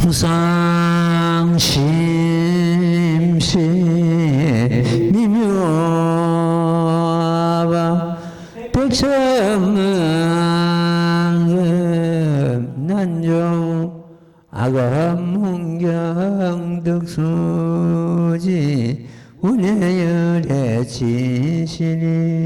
항상심시 미묘와 백천만금 난종 아감문경 득수지 운해열의 진실이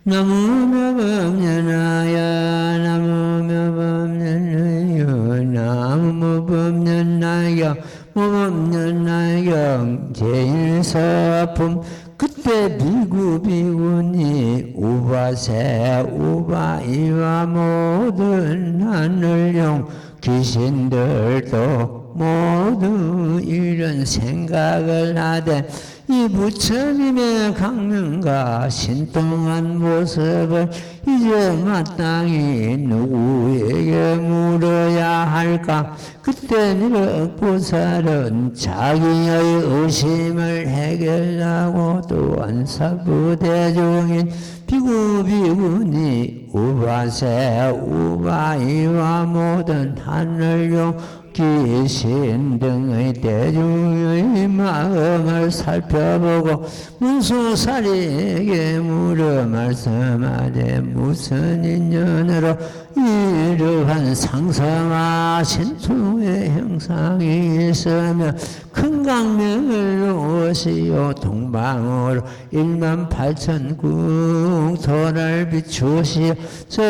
나무묘법년나야 나무묘법년나여 나무묘법년나여 무법년나여 제일서품 그때 비구비구니 우바세 우바이와 모든 하늘용 귀신들도 모두 이런 생각을 하되 이 부처님의 강명과 신통한 모습을 이제 마땅히 누구에게 물어야 할까? 그때 니륵보살은 자기의 의심을 해결하고 또한 사부대중인 비구비구니 우바세 우바이와 모든 하늘용 귀신 등의 대중의 마음을 살펴보고 문수살이에게 물어 말씀하되 무슨 인연으로 이러한 상성아 신통의 형상이 있으며 큰 강명을 놓으시오 동방으로 18,000 궁토를 비추시오 저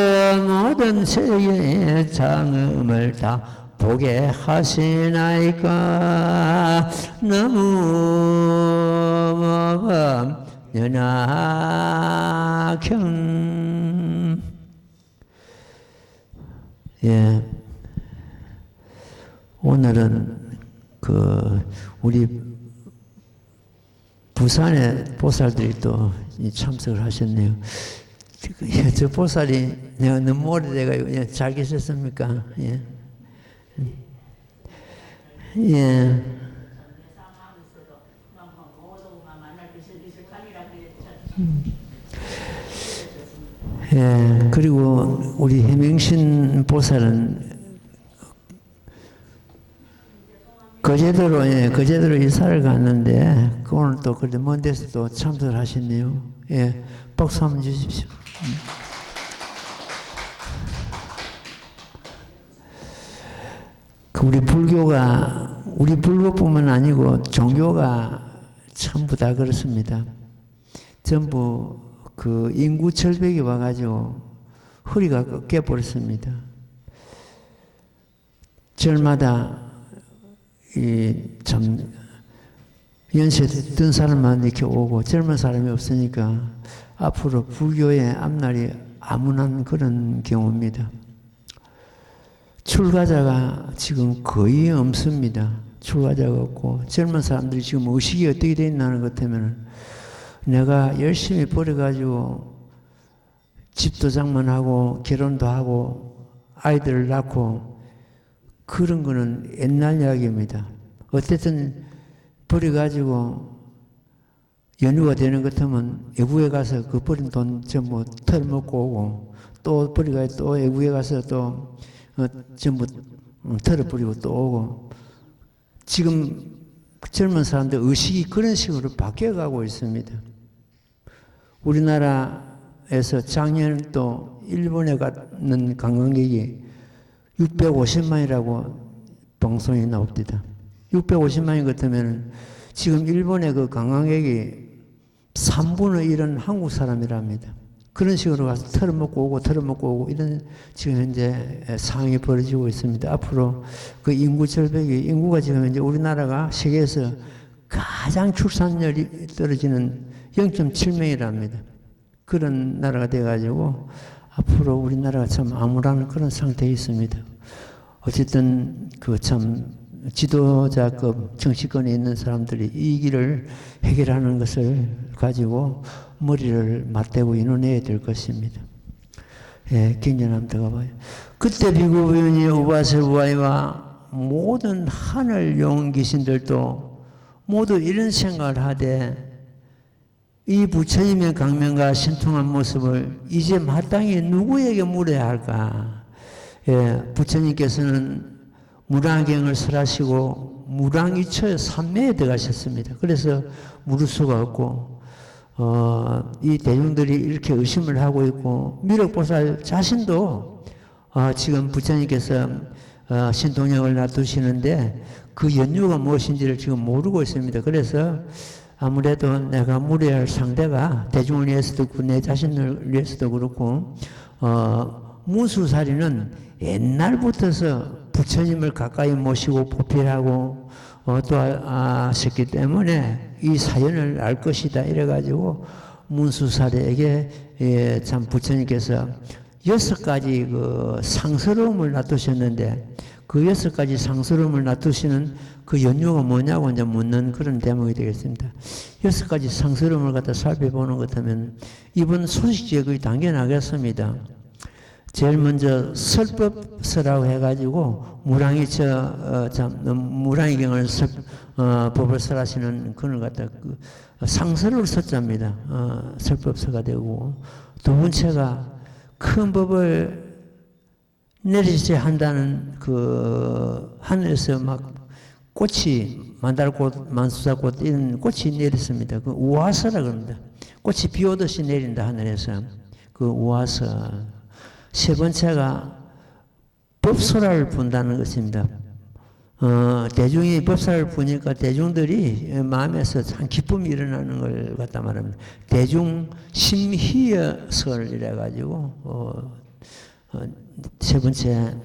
모든 세계의 장음을 다 보게 하시나이까 너무 연하경. 예, 오늘은 우리 부산의 보살들이 또 참석을 하셨네요. 저 보살이 내가 너무 오래돼가지고 잘 계셨습니까? 예. 예. 예. 그리고 우리 해명신 보살은 거제도로 이사를 갔는데 오늘 또 그렇게 먼 데서 또 참석을 하셨네요. 예. 박수 한번 주십시오. 우리 불교뿐만 아니고 종교가 전부 다 그렇습니다. 전부 그 인구 절벽이 와가지고 허리가 꺾여버렸습니다. 절마다 참 연세 든 사람만 이렇게 오고 젊은 사람이 없으니까 앞으로 불교의 앞날이 암울한 그런 경우입니다. 출가자가 지금 거의 없습니다. 출가자가 없고 젊은 사람들이 지금 의식이 어떻게 되어 있나는 것 때문에 내가 열심히 벌어가지고 집도 장만하고 결혼도 하고 아이들을 낳고 그런 거는 옛날 이야기입니다. 어쨌든 벌어가지고 연휴가 되는 것 같으면 외국에 가서 그 버린 돈 전부 털먹고 오고 또 벌어가지고 또 외국에 가서 또 전부 털어버리고 또 오고 지금 젊은 사람들 의식이 그런 식으로 바뀌어가고 있습니다. 우리나라에서 작년 또 일본에 가는 관광객이 650만이라고 방송이 나옵니다. 650만인 것 같으면 지금 일본의 그 관광객이 3분의 1은 한국 사람이랍니다. 그런 식으로 가서 털어먹고 오고 이런 지금 현재 상황이 벌어지고 있습니다. 앞으로 그 인구가 지금 현재 우리나라가 세계에서 가장 출산율이 떨어지는 0.7명이랍니다. 그런 나라가 돼가지고 앞으로 우리나라가 참 암울한 그런 상태에 있습니다. 어쨌든 그 참 지도자급 정치권에 있는 사람들이 이 길을 해결하는 것을 가지고 머리를 맞대고 인원해야 될 것입니다. 예, 굉장히 한번 들어가봐요. 그때 비구비구니 우바세우바이와 모든 하늘 용 귀신들도 모두 이런 생각을 하되 이 부처님의 강명과 신통한 모습을 이제 마땅히 누구에게 물어야 할까? 예, 부처님께서는 무랑경을 설하시고 무랑이처 삼매에 들어가셨습니다. 그래서 물을 수가 없고 이 대중들이 이렇게 의심을 하고 있고 미륵보살 자신도 지금 부처님께서 신통력을 놔두시는데 그 연유가 무엇인지를 지금 모르고 있습니다. 그래서 아무래도 내가 물어야 할 상대가 대중을 위해서도 그렇고 내 자신을 위해서도 그렇고 무수사리는 옛날부터서 부처님을 가까이 모시고 보필하고 또 아셨기 때문에 이 사연을 알 것이다 이래가지고 문수사리에게 참 부처님께서 6가지 그 상스러움을 놔두셨는데 그 6가지 상스러움을 놔두시는 그 연유가 뭐냐고 이제 묻는 그런 대목이 되겠습니다. 6가지 상스러움을 갖다 살펴보는 것 하면 이번 소식지에 거의 당겨나겠습니다. 제일 먼저 설법서라고 해가지고 무랑이경을 법을 설하시는 그걸 갖다 그 상서를 설자입니다. 설법서가 되고 두 번째가 큰 법을 내리셔야 한다는 그 하늘에서 막 꽃이 만달꽃, 만수사꽃 이런 꽃이 내렸습니다. 그 우화서라 그럽니다. 꽃이 비 오듯이 내린다 하늘에서 그 우화서. 세 번째가 법소라를 분다는 것입니다. 대중이 법사를 부니까 대중들이 마음에서 참 기쁨이 일어나는 걸 갖다 말합니다. 대중 심희여설 이래가지고 세 번째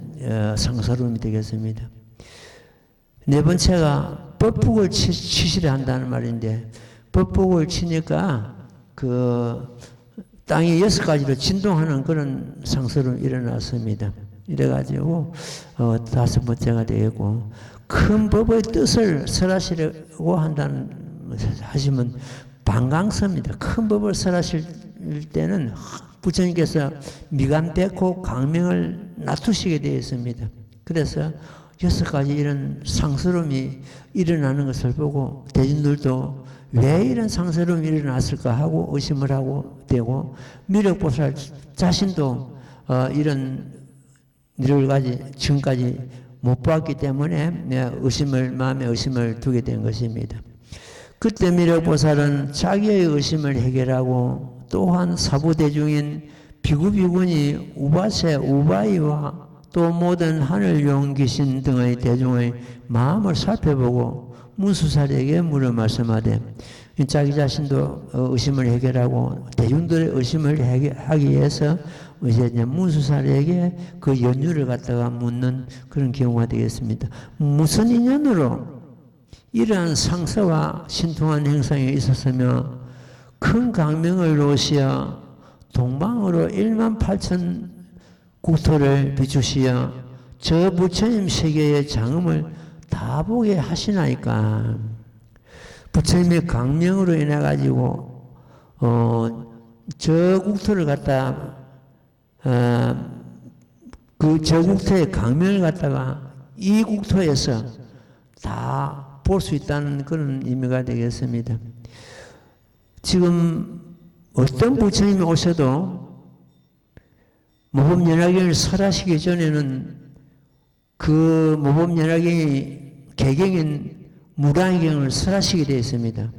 상서름이 되겠습니다. 네 번째가 법북을 치시려 한다는 말인데 법북을 치니까 그 땅이 6가지로 진동하는 그런 상서름이 일어났습니다. 이래가지고 다섯 번째가 되고 큰 법의 뜻을 설하시려고 하시면 반강서입니다. 큰 법을 설하실 때는 부처님께서 미감대코 강명을 놔두시게 되어 있습니다. 그래서 6가지 이런 상스러움이 일어나는 것을 보고 대중들도 왜 이런 상스러움이 일어났을까 하고 의심을 하고 되고 미륵보살 자신도 이런 여러 가지 지금까지 못 봤기 때문에 마음에 의심을 두게 된 것입니다. 그때 미륵보살은 자기의 의심을 해결하고 또한 사부대중인 비구비군이 우바세, 우바이와 또 모든 하늘용 귀신 등의 대중의 마음을 살펴보고 문수사리에게 물어 말씀하되 자기 자신도 의심을 해결하고 대중들의 의심을 하기 위해서 이제 문수사리에게 그 연유를 갖다가 묻는 그런 경우가 되겠습니다. 무슨 인연으로 이러한 상서와 신통한 행상에 있었으며 큰 강명을 놓으시어 동방으로 18,000 국토를 비추시어 저 부처님 세계의 장엄을 다 보게 하시나이까. 부처님의 강명으로 인해 가지고 저 국토를 갖다 저 국토의 강명을 갖다가 이 국토에서 다 볼 수 있다는 그런 의미가 되겠습니다. 지금 어떤 부처님이 오셔도 모범연화경을 설하시기 전에는 그 모범연화경이 개경인 무랑이경을 설하시게 되어 있습니다.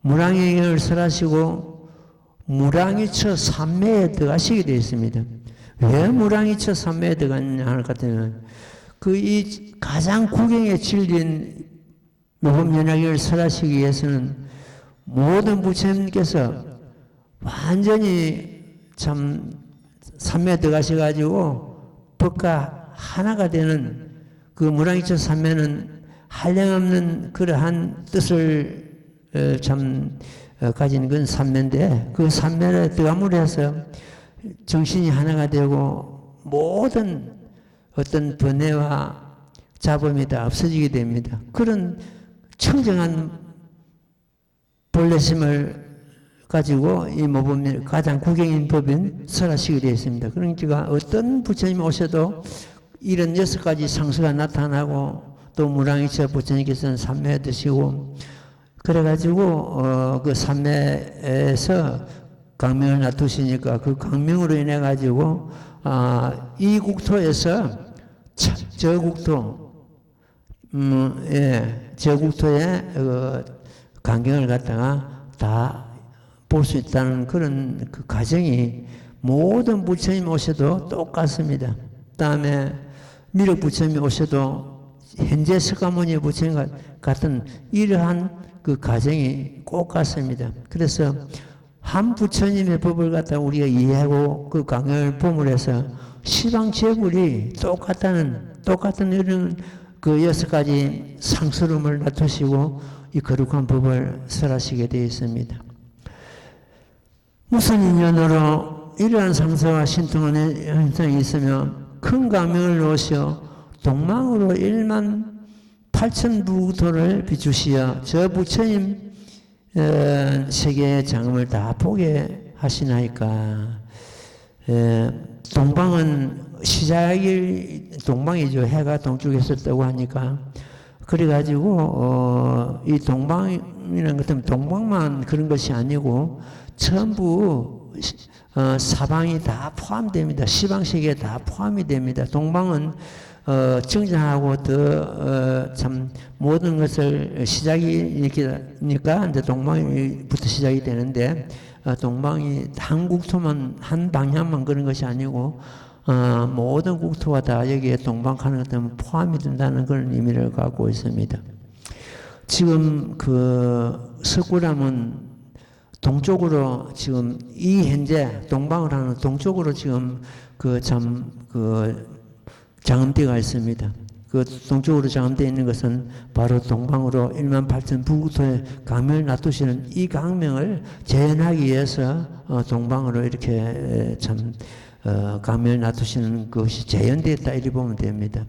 무랑이경을 설하시고 무랑이처 삼매에 들어가시게 되어 있습니다. 왜 무랑이처 삼매에 들어갔냐 할 것 같으면 이 가장 구경에 질린 모범연화경을 설하시기 위해서는 모든 부처님께서 완전히 참 삼매에 들어가셔가지고 법과 하나가 되는 그 무랑이처 삼매는 한량없는 그러한 뜻을 가진 건 삼매인데 그 삼매를 들어감으로 해서 정신이 하나가 되고 모든 어떤 번뇌와 잡음이 다 없어지게 됩니다. 그런 청정한 본래심을 가지고 이 모범 가장 구경인 법인 설하시게 되어 있습니다. 그러니까 어떤 부처님이 오셔도 이런 6가지 상수가 나타나고 또 무랑이처 부처님께서는 삼매 드시고 그래가지고 그 삼매에서 강명을 놔두시니까 그 강명으로 인해 가지고 이 국토에서 저국토, 저국토의 광경을 갖다가 다 볼 수 있다는 그런 그 가정이 모든 부처님 오셔도 똑같습니다. 다음에 미륵 부처님 오셔도 현재 석가모니 부처님 같은 이러한 그 가정이 꼭 같습니다. 그래서 한 부처님의 법을 갖다 우리가 이해하고 그 강연을 보물해서 시방 제불이 똑같은 이런 그 6가지 상스러움을 놔두시고 이 거룩한 법을 설하시게 되어 있습니다. 무슨 인연으로 이러한 상사와 신통한 현상이 있으며 큰 강명을 놓으시어 동망으로 1만 8천 부국토를 비추시어 저 부처님 세계의 장엄을 다 보게 하시나이까. 동방은 동방이죠. 해가 동쪽에서 뜨고 하니까. 그래가지고 이 동방이라는 것은 동방만 그런 것이 아니고 전부 사방이 다 포함됩니다. 시방세계에 다 포함이 됩니다. 동방은 정장하고 참 모든 것을 시작이니까 이제 동방부터 시작이 되는데 동방이 한 국토만 한 방향만 그런 것이 아니고 모든 국토가 다 여기에 동방하는 것 때문에 포함이 된다는 그런 의미를 갖고 있습니다. 지금 그 석굴암은 동쪽으로 지금 이 현재 동방을 하는 동쪽으로 지금 장엄대가 있습니다. 그 동쪽으로 장엄되어 있는 것은 바로 동방으로 1만 8천 부국토에 강명을 놔두시는 이 강명을 재현하기 위해서 동방으로 이렇게 강명을 놔두시는 것이 재현되었다 이렇게 보면 됩니다.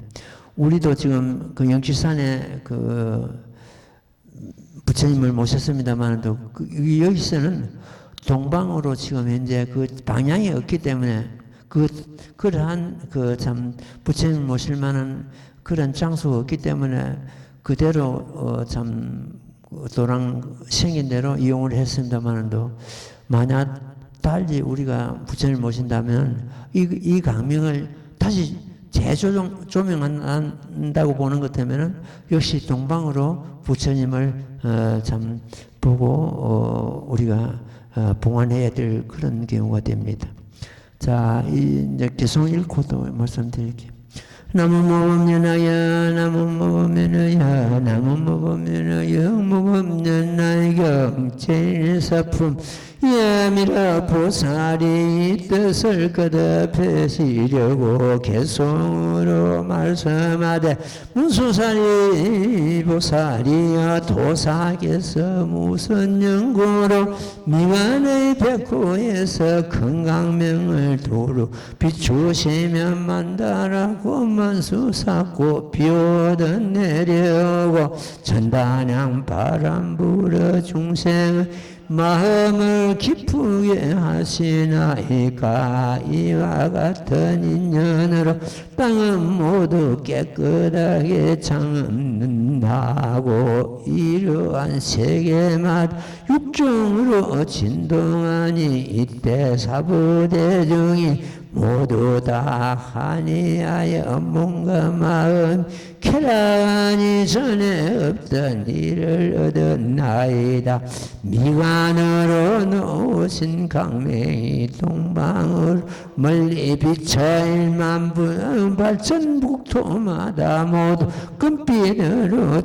우리도 지금 그 영치산에 그 부처님을 모셨습니다만 여기서는 동방으로 지금 현재 그 방향이 없기 때문에 그러한 부처님을 모실 만한 그런 장소가 없기 때문에 그대로 도랑 생긴 대로 이용을 했습니다만도 만약 달리 우리가 부처님을 모신다면 이 강명을 다시 재조명한다고 보는 것 때문에 역시 동방으로 부처님을 보고 우리가 봉안해야 될 그런 경우가 됩니다. 자, 이제 개송 읽고도 말씀드릴게요. 나무모범년하여 나무모범면하여 나무모범면하여 영무범년 경제사품 예미라 보살이 뜻을 거듭하시려고 개송으로 말씀하되 문수살이 보살이여 도사께서 무슨 연고로 미간의 백호에서 큰강명을 도로 비추시면 만다라고 만수사고 비오듯 내려오고 천단양 바람 불어 중생을 마음을 기쁘게 하시나이까. 이와 같은 인연으로 땅은 모두 깨끗하게 장엄는다고 이러한 세계마다 육종으로 진동하니 이때 사부대중이 모두 다 한이하여 몸과 마음 쾌락하니 전에 없던 일을 얻었나이다. 미간으로 놓으신 강명이 동방으로 멀리 비쳐 1만 발천 북토마다 모두 금빛으로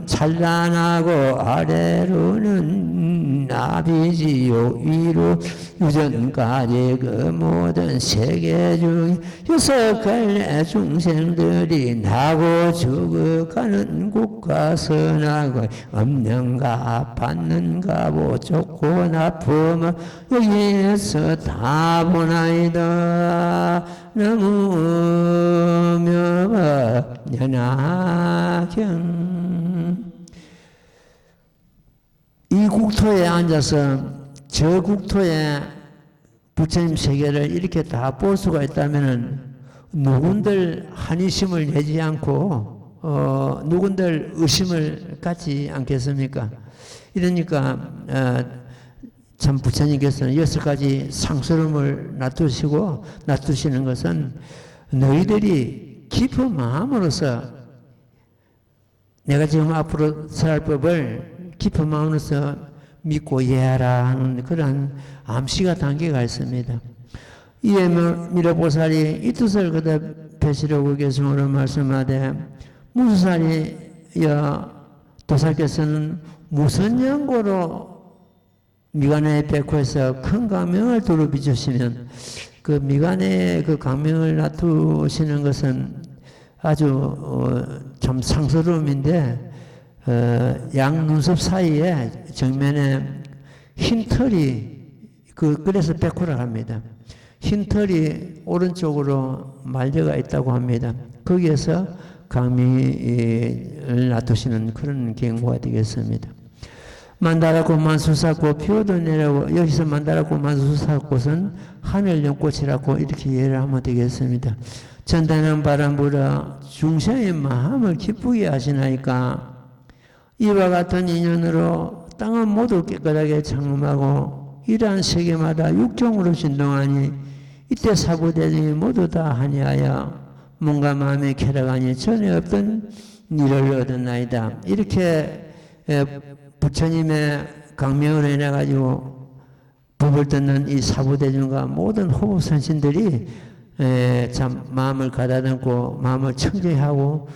찬란하고 아래로는 나비지요 위로 유전까지 그 모든 세계 중 6갈래 중생들이 나고 죽어가는 곳과 선하고 없는가 받는가 보 좋고 나쁨을 여기에서 다 보나이다. 나무묘법연하경. 이 국토에 앉아서 저 국토에 부처님 세계를 이렇게 다 볼 수가 있다면은 누군들 한의심을 내지 않고 누군들 의심을 갖지 않겠습니까? 이러니까 참 부처님께서는 6가지 상스러움을 놔두시는 것은 너희들이 깊은 마음으로서 내가 지금 앞으로 살 법을 깊은 마음으로서 믿고 이해하라 하는 그런 암시가 담겨가 있습니다. 이에 미러보살이 이 뜻을 그대 배시려고 계승으로 말씀하되 무수살이여 도사께서는 무슨 연고로 미간의 백호에서 큰 강명을 두루 비추시면 그 미간의 그 강명을 놔두시는 것은 아주 참 상스러움인데 양 눈썹 사이에 정면에 흰 털이 그래서 백호라 합니다. 흰 털이 오른쪽으로 말려가 있다고 합니다. 거기에서 강명을 놔두시는 그런 경우가 되겠습니다. 만다라꽃 만수사꽃 피어도 내려고 여기서 만다라꽃 만수사꽃은 하늘 연꽃이라고 이렇게 이해를 하면 되겠습니다. 전단한 바람 불어 중생의 마음을 기쁘게 하시나이까 이와 같은 인연으로 땅은 모두 깨끗하게 창음하고 이러한 세계마다 육종으로 진동하니 이때 사부대중이 모두 다 하니하여 뭔가 마음의 쾌락하니 전에 없던 일을 얻었나이다. 이렇게 부처님의 강명으로 인해가지고 법을 듣는 이 사부대중과 모든 호흡선신들이 참 마음을 가다듬고 마음을 청정하고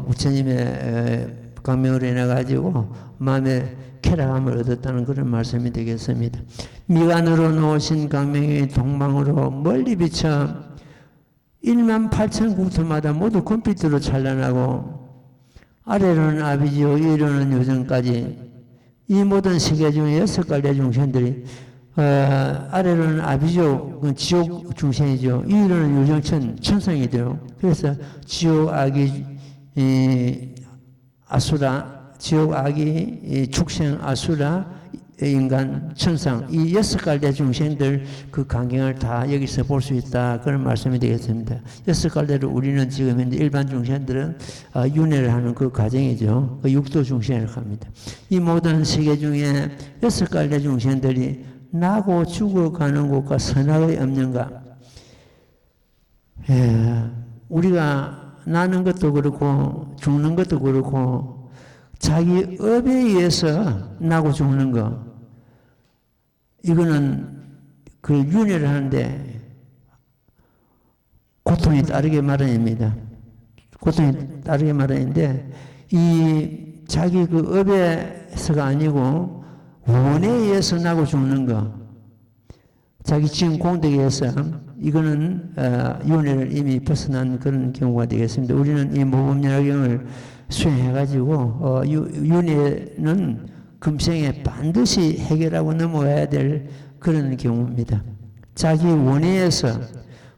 부처님의 강명으로 인해가지고 마음의 쾌락함을 얻었다는 그런 말씀이 되겠습니다. 미간으로 놓으신 강명이 동방으로 멀리 비쳐 1만 8천 국토마다 모두 금빛으로 찬란하고 아래로는 아비지요 위로는 요정까지 이 모든 세계 중에 6갈래 중생들이 아래로는 아비지요 지옥 중생이죠. 위로는 요정천 천성이죠. 그래서 지옥 아기 아수라 지옥 아기 축생 아수라 인간 천상 이 6갈래 중생들 그 강경을 다 여기서 볼 수 있다 그런 말씀이 되겠습니다. 6갈래를 우리는 지금 현재 일반 중생들은 윤회를 하는 그 과정이죠. 그 육도 중생이라고 합니다. 이 모든 세계 중에 6갈래 중생들이 나고 죽어가는 곳과 선악의 없는가. 우리가 나는 것도 그렇고 죽는 것도 그렇고 자기 업에 의해서 나고 죽는 거 이거는 그 윤회를 하는데 고통이 따르게 마련입니다. 고통이 따르게 마련인데 이 자기 그 업에서가 아니고 원에 의해서 나고 죽는 거 자기 지은 공덕에 의해서 이거는 윤회를 이미 벗어난 그런 경우가 되겠습니다. 우리는 이 모범연화경을 수행해가지고 윤회는 금생에 반드시 해결하고 넘어가야 될 그런 경우입니다. 자기 원해에서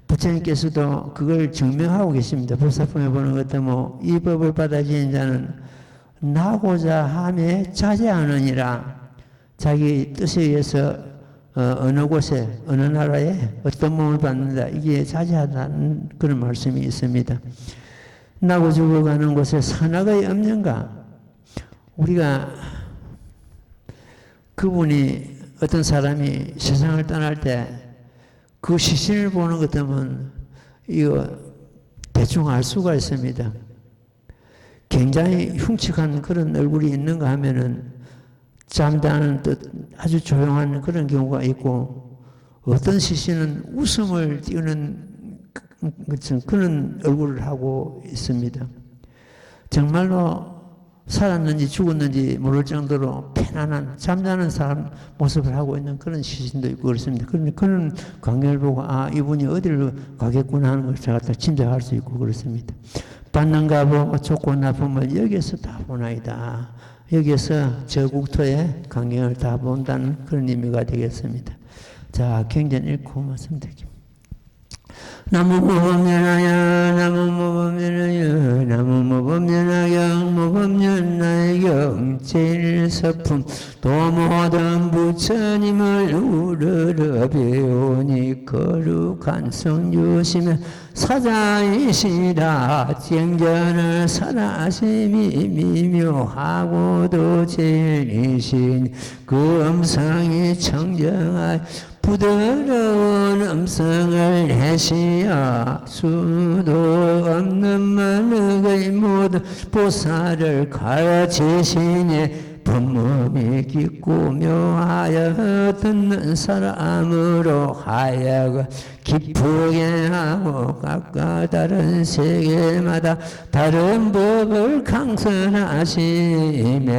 부처님께서도 그걸 증명하고 계십니다. 불사품에 보는 것도 이 법을 받아들인 자는 나고자 함에 자제하느니라. 자기 뜻에 의해서 어느 곳에 어느 나라에 어떤 몸을 받는다. 이게 자제하다는 그런 말씀이 있습니다. 나고 죽어가는 곳에 선악의 없는가? 우리가 그분이 어떤 사람이 세상을 떠날 때 그 시신을 보는 것 때문에 이거 대충 알 수가 있습니다. 굉장히 흉측한 그런 얼굴이 있는가 하면은 잠자는 듯 아주 조용한 그런 경우가 있고 어떤 시신은 웃음을 띄우는 그런 얼굴을 하고 있습니다. 정말로 살았는지 죽었는지 모를 정도로 편안한 잠자는 사람 모습을 하고 있는 그런 시신도 있고 그렇습니다. 그런 광경을 보고 이분이 어디를 가겠구나 하는 걸 제가 다 짐작할 수 있고 그렇습니다. 받는가 보고 좋고 나쁨을 여기에서 다 보나이다. 여기에서 저 국토의 광경을 다 본다는 그런 의미가 되겠습니다. 자, 경전 읽고 말씀드릴게요. 나무모범연하여 나무모범연하여 나무모범연하경 모범연나경 제일서품 도모든 부처님을 우러러 배우니 거룩 거룩한 성주시며 사자이시라 쟁전을 설하심이 미묘하고도 진리신 그 음성이 청정하여 부드러운 음성을 내시어 수도 없는 만능의 모든 보살을 가르치시니 법문이 깊고 묘하여 듣는 사람으로 하여금 기쁘게 하고 각각 다른 세계마다 다른 법을 강선하시며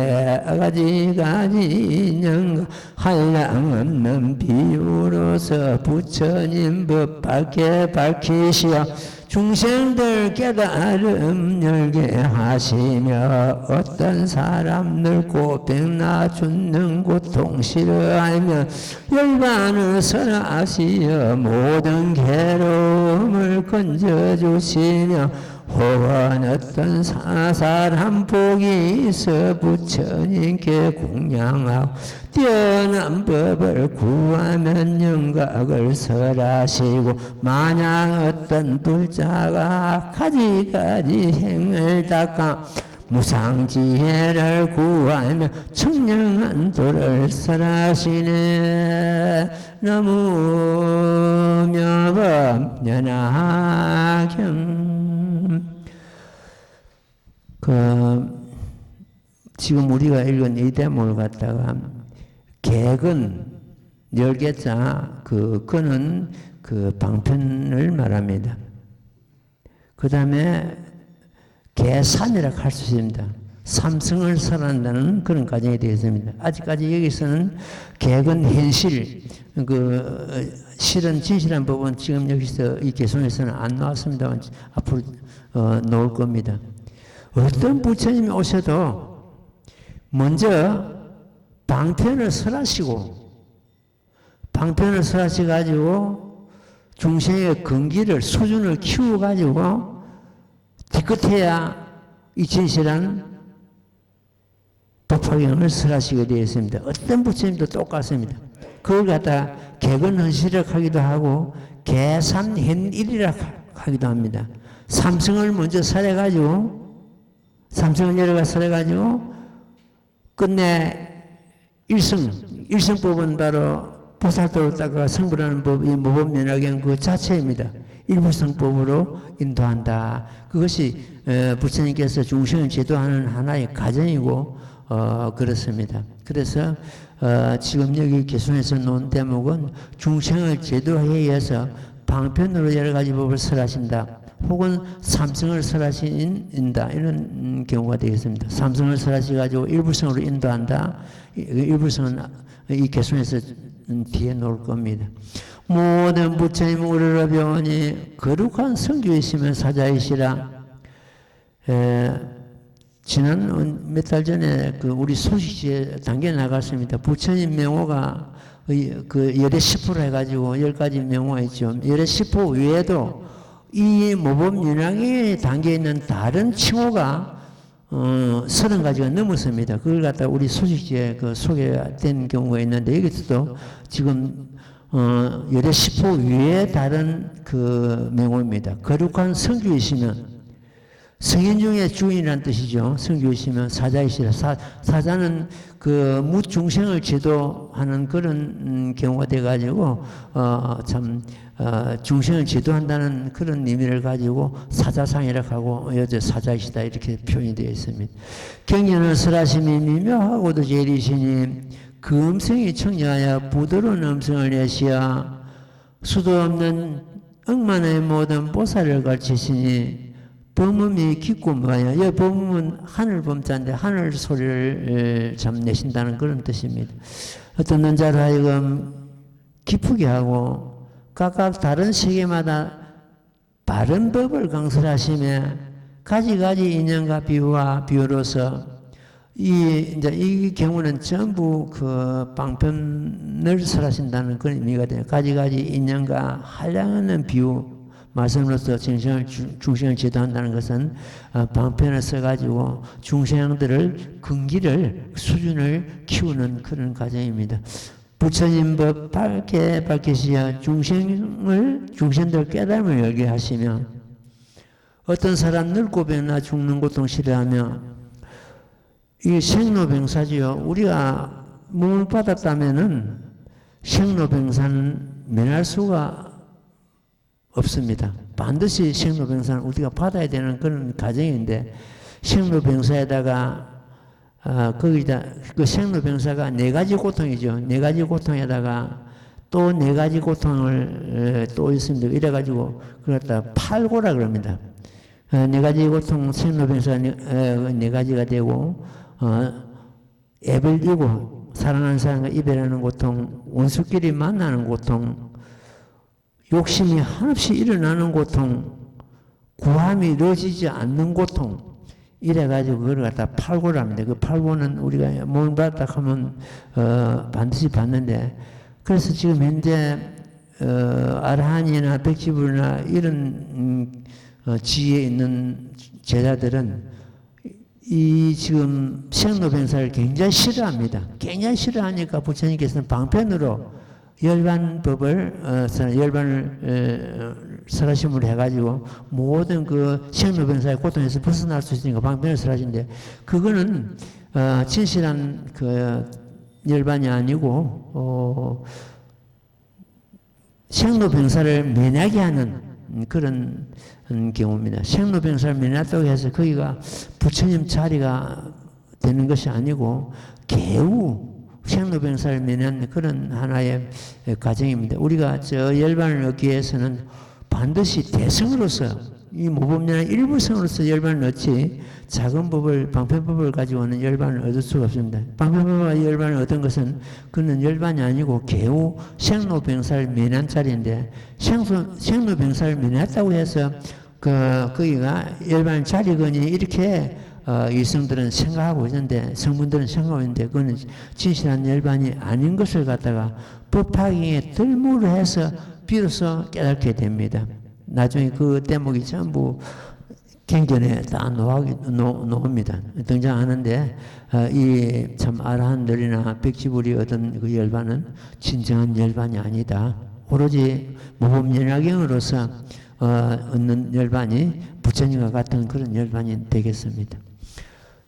가지가지 인연과 한량없는 비유로서 부처님 법 밝게 밝히시어 중생들 깨달음 열게 하시며 어떤 사람 늙고 병나 죽는 고통 싫어하며 열반을 설하시어 모든 괴로움을 건져주시며 혹은 어떤 사람 복이 있어 부처님께 공양하고 뛰어난 법을 구하면 영각을 설하시고 만약 어떤 불자가 가지가지 행을 닦아 무상지혜를 구하며 청량한 도를 설하시네. 너무 묘법연하경. 지금 우리가 읽은 이 대목을 갖다가 객은 10개자 그는 방편을 말합니다. 그 다음에 계산이라고 할 수 있습니다. 삼성을 설한다는 그런 과정이 되겠습니다. 아직까지 여기서는 객은 현실, 실은 진실한 법은 지금 여기서 이 개송에서는 안 나왔습니다만 앞으로 나올 겁니다. 어떤 부처님이 오셔도 먼저 방편을 설하시고 방편을 설하셔가지고 중생의 근기를 수준을 키워가지고 뒤끝에야 이 진실한 법화경을 설하시게 되어 있습니다. 어떤 부처님도 똑같습니다. 그걸 갖다 객언헌실이라고 하기도 하고 계산현일이라고 하기도 합니다. 삼성을 먼저 설해가지고 삼성을 여러가 설해가지고 끝내 일성법은 바로 보살도를 닦아 성불하는 법이 모범면허경 그 자체입니다. 일부성법으로 인도한다. 그것이 부처님께서 중생을 제도하는 하나의 과정이고 그렇습니다. 그래서 지금 여기 개송에서 놓은 대목은 중생을 제도하기 위해서 방편으로 여러 가지 법을 설하신다. 혹은 삼성을 설하신다. 이런 경우가 되겠습니다. 삼성을 설하셔가지고 일부성으로 인도한다. 일부성은 이 개송에서 뒤에 놓을 겁니다. 모든 부처님 우리를 배우니 거룩한 성주이시면 사자이시라. 지난 몇 달 전에 우리 소식지에 당겨 나갔습니다. 부처님 명호가 열의 10% 해가지고 10가지 명호가 있죠. 열의 10% 외에도 이 모범윤왕에 담겨 있는 다른 칭호가 30가지가 넘었습니다. 그걸 갖다 우리 소식지에 소개된 경우가 있는데 여기서도 지금 열의 10% 위에 다른 명호입니다. 거룩한 성주이시면 성인 중에 주인이라는 뜻이죠. 성주이시면 사자이시라. 사자는 무중생을 제도하는 그런 경우가 돼가지고 중생을 지도한다는 그런 의미를 가지고 사자상이라고 하고 여자 사자이시다 이렇게 표현이 되어 있습니다. 경전을 설하심이 미묘하고도 제일이시니 그 음성이 청량하여 부드러운 음성을 내시어 수도 없는 억만의 모든 보살을 가르치시니 범음이 깊고 뭐야. 이 범음은 하늘 범자인데 하늘 소리를 내신다는 그런 뜻입니다. 어떤 논자로 하여금 기쁘게 하고 각각 다른 세계마다 바른 법을 강설하시며 가지가지 인연과 비유로서 이 경우는 전부 방편을 설하신다는 그런 의미가 돼요. 가지가지 인연과 한량없는 비유 말씀으로서 중생을 제도한다는 것은 방편을 써가지고 중생들을 근기를 수준을 키우는 그런 과정입니다. 부처님 법 밝게 밝히시어 중생들 깨달음을 열게 하시며 어떤 사람 늙고 배나 죽는 고통 싫어하며 이 생로병사지요. 우리가 몸을 받았다면은 생로병사는 면할 수가 없습니다. 반드시 생로병사는 우리가 받아야 되는 그런 과정인데 생로병사에다가 거기다 그 생로병사가 네 가지 고통이죠. 네 가지 고통에다가 또 네 가지 고통을 또 있습니다. 이래가지고 그렇다 팔고라 그럽니다. 네 가지 고통 생로병사가 네 가지가 되고 앱을 이고 사랑하는 사람과 이별하는 고통, 원수끼리 만나는 고통, 욕심이 한없이 일어나는 고통, 구함이 이루어지지 않는 고통, 이래가지고 그걸 갖다 팔고를 합니다. 그 팔고는 우리가 몸을 받았다 하면 반드시 받는데, 그래서 지금 현재 아라한이나 백지불이나 이런 지위에 있는 제자들은 이 지금 생로병사를 굉장히 싫어합니다. 굉장히 싫어하니까 부처님께서는 방편으로 열반법을 열반을 설하심으로 해가지고 모든 그 생로병사의 고통에서 벗어날 수 있으니까 방편을 설하신데 그거는 진실한 그 열반이 아니고 생로병사를 면하게 하는 그런 경우입니다. 생로병사를 면했다고 해서 거기가 부처님 자리가 되는 것이 아니고 개우 생로병사를 면한 그런 하나의 과정입니다. 우리가 저 열반을 얻기 위해서는 반드시 대성으로서 이 모범연한 일부성으로서 열반을 얻지 작은 법을 방편법을 가지고는 열반을 얻을 수가 없습니다. 방편법과 열반을 얻은 것은 그는 열반이 아니고 개우 생로병사를 면한 자리인데 생로병사를 면했다고 해서 거기가 열반 자리거니 이렇게 일성들은 생각하고 있는데 성분들은 생각하고 있는데 그거는 진실한 열반이 아닌 것을 갖다가 법화경에 들무를 해서 비로소 깨닫게 됩니다. 나중에 그 대목이 전부 경전에 다 놓습니다. 등장하는데 이 참 아라한들이나 백지불이 얻은 그 열반은 진정한 열반이 아니다. 오로지 모범연화경으로서 얻는 열반이 부처님과 같은 그런 열반이 되겠습니다.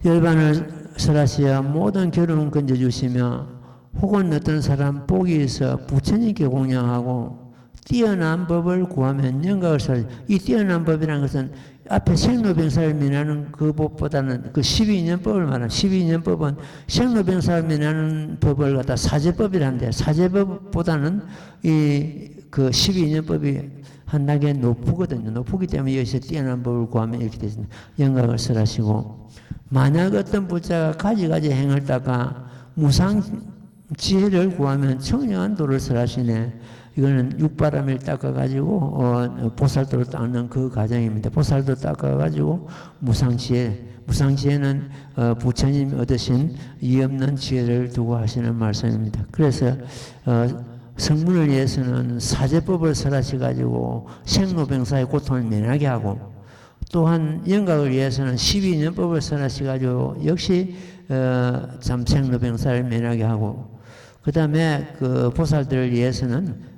열반을 설하시어 모든 괴로움 건져주시며 혹은 어떤 사람 복이 있어 부처님께 공양하고 뛰어난 법을 구하면 영광을 설하시. 이 뛰어난 법이라는 것은 앞에 생로병사를 면하는 그 법보다는 그 12년법을 말하는 12년법은 생로병사를 면하는 법을 갖다 사제법이라는데 사제법보다는 이 그 12년법이 한 단계 높거든요. 높기 때문에 여기서 뛰어난 법을 구하면 이렇게 되습니다. 영광을 설하시고 만약 어떤 부자가 가지가지 행을 따가 무상 지혜를 구하면 청량한 도를 설하시네. 이거는 육바람을 닦아가지고 보살도를 닦는 그 과정입니다. 보살도 닦아가지고 무상지혜는 부처님이 얻으신 이 없는 지혜를 두고 하시는 말씀입니다. 그래서 성문을 위해서는 사제법을 설하셔가지고 생로병사의 고통을 면하게 하고 또한 영각을 위해서는 12년법을 설하셔가지고 역시 참 생로병사를 면하게 하고 그 다음에 그 보살들을 위해서는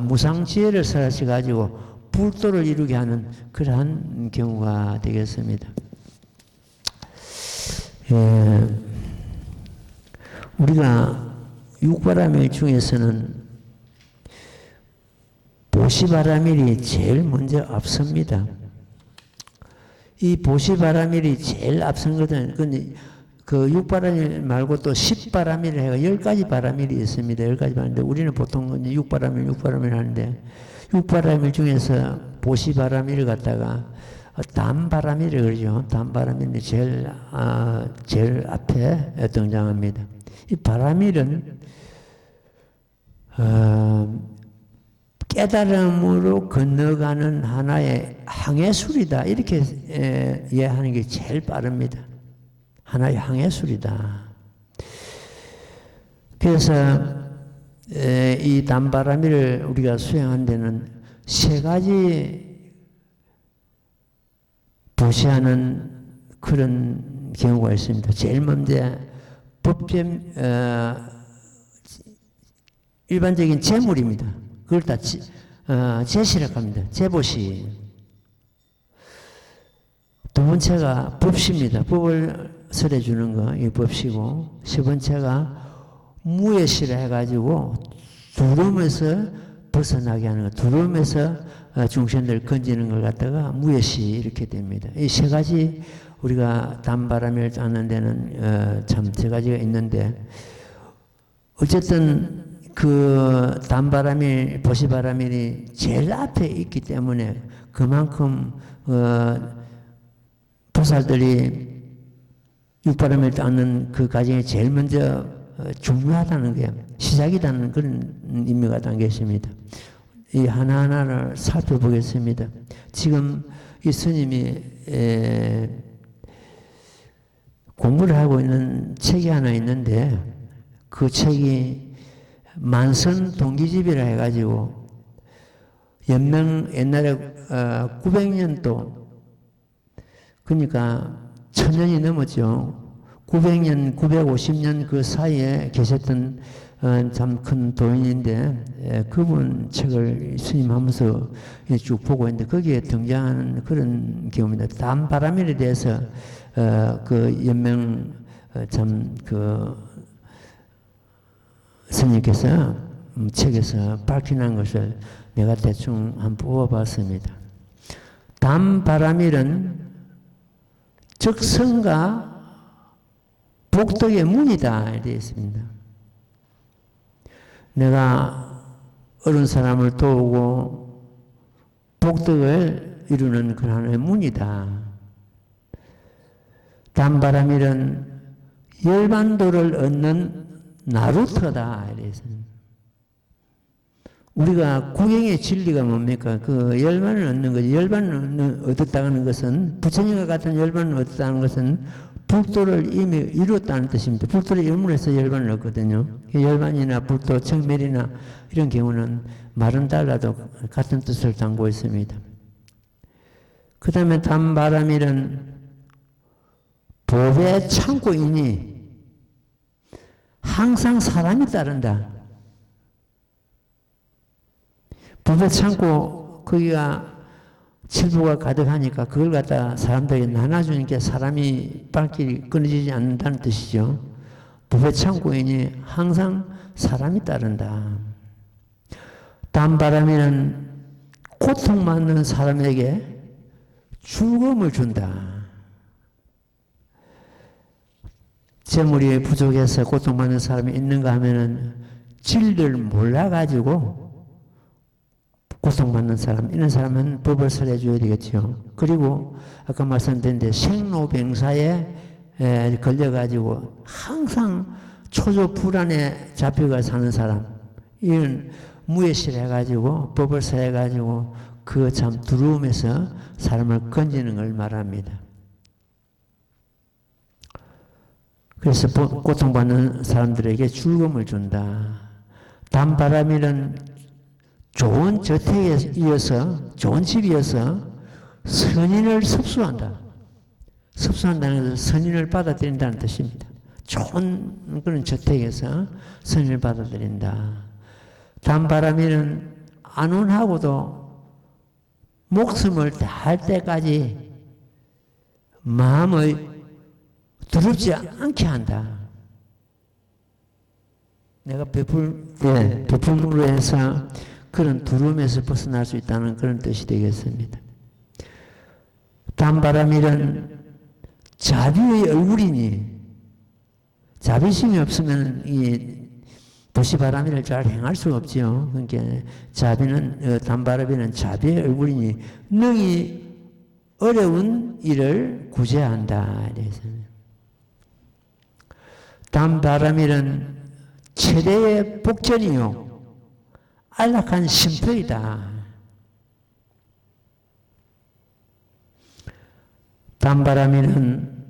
무상지혜를 설하셔가지고 불도를 이루게 하는 그러한 경우가 되겠습니다. 우리가 육바라밀 중에서는 보시바라밀이 제일 먼저 앞섭니다. 이 보시바라밀이 제일 앞선거든. 근데 그 육바라밀 말고 또 10바라밀을 해가 10가지 바라밀이 있습니다. 10가지 바라밀인데 우리는 보통 6바라밀 하는데 6바라밀 중에서 보시바라밀을 갖다가 담바라밀을 그러죠. 담바라밀이 제일 앞에 등장합니다. 이 바라밀은 깨달음으로 건너가는 하나의 항해술이다. 이렇게 이해하는 게 제일 빠릅니다. 하나의 항해술이다. 그래서 이 담바라밀을 우리가 수행한 데는 세 가지 보시하는 그런 경우가 있습니다. 제일 먼저 일반적인 재물입니다. 그걸 다 제시라고 합니다. 제보시. 두 번째가 법시입니다. 법을 설해주는 거, 이 법시고, 세 번째가 무예시라 해가지고 두려움에서 벗어나게 하는 거, 두려움에서 중생들 건지는 걸 갖다가 무예시 이렇게 됩니다. 이 세 가지 우리가 단바람을 닦는 데는 참 세 가지가 있는데, 어쨌든 그 단바람일, 보시바람일이 제일 앞에 있기 때문에 그만큼 보살들이 육바람을 닦는 그 과정이 제일 먼저 중요하다는 게 시작이라는 그런 의미가 담겨 있습니다. 이 하나하나를 살펴보겠습니다. 지금 이 스님이 공부를 하고 있는 책이 하나 있는데, 그 책이 만선 동기집이라 해가지고 연명 옛날에 900년도, 그러니까 1000년이 넘었죠. 900년, 950년 그 사이에 계셨던 참 큰 도인인데, 그분 책을 스님하면서 쭉 보고 있는데 거기에 등장하는 그런 경우입니다. 단바람일에 대해서 그 연명 스님께서 책에서 밝힌 것을 내가 대충 한번 뽑아봤습니다. 단바람일은 적성과 복덕의 문이다 이렇게 있습니다. 내가 어른 사람을 도우고 복덕을 이루는 그런 하나의 문이다. 단바람일은 열반도를 얻는 나루터다 이렇게 있습니다. 우리가 구경의 진리가 뭡니까? 그 열반을 얻는 거지. 열반을 얻었다는 것은, 부처님과 같은 열반을 얻었다는 것은 불도를 이미 이뤘다는 뜻입니다. 불도를 이루면서 열반을 얻거든요. 열반이나 불도, 청멸이나 이런 경우는 말은 달라도 같은 뜻을 담고 있습니다. 그 다음에 단바람일은 법에 참고이니 항상 사람이 따른다. 법에 참고 거기가 칠부가 가득하니까 그걸 갖다 사람들에게 나눠주니까 사람이 발길이 끊어지지 않는다는 뜻이죠. 법에 참고이니 항상 사람이 따른다. 단바람이는 고통받는 사람에게 즐거움을 준다. 재물이 부족해서 고통받는 사람이 있는가 하면은 진리를 몰라가지고 고통받는 사람, 이런 사람은 법을 설해줘야 되겠죠. 그리고 아까 말씀드렸는데 생로병사에 걸려가지고 항상 초조 불안에 잡혀가 사는 사람, 이런 무예실 해가지고 법을 설해가지고 그 참 두려움에서 사람을 건지는 걸 말합니다. 그래서 고통받는 사람들에게 즐거움을 준다. 단바람일은 좋은 저택에 이어서, 좋은 집이어서 선인을 섭수한다. 섭수한다는 것은 선인을 받아들인다는 뜻입니다. 좋은 그런 저택에서 선인을 받아들인다. 단바람일은 안온하고도 목숨을 다할 때까지 마음을 두렵지 않게 한다. 내가 베풀므로 해서 그런 두려움에서 벗어날 수 있다는 그런 뜻이 되겠습니다. 단바람일은 자비의 얼굴이니, 자비심이 없으면 이 보시바람일을 잘 행할 수가 없지요. 그러니까 단바람일은 자비의 얼굴이니 능히 어려운 일을 구제한다. 단바람일은 최대의 복전이요 안락한 쉼터이다. 단바람일은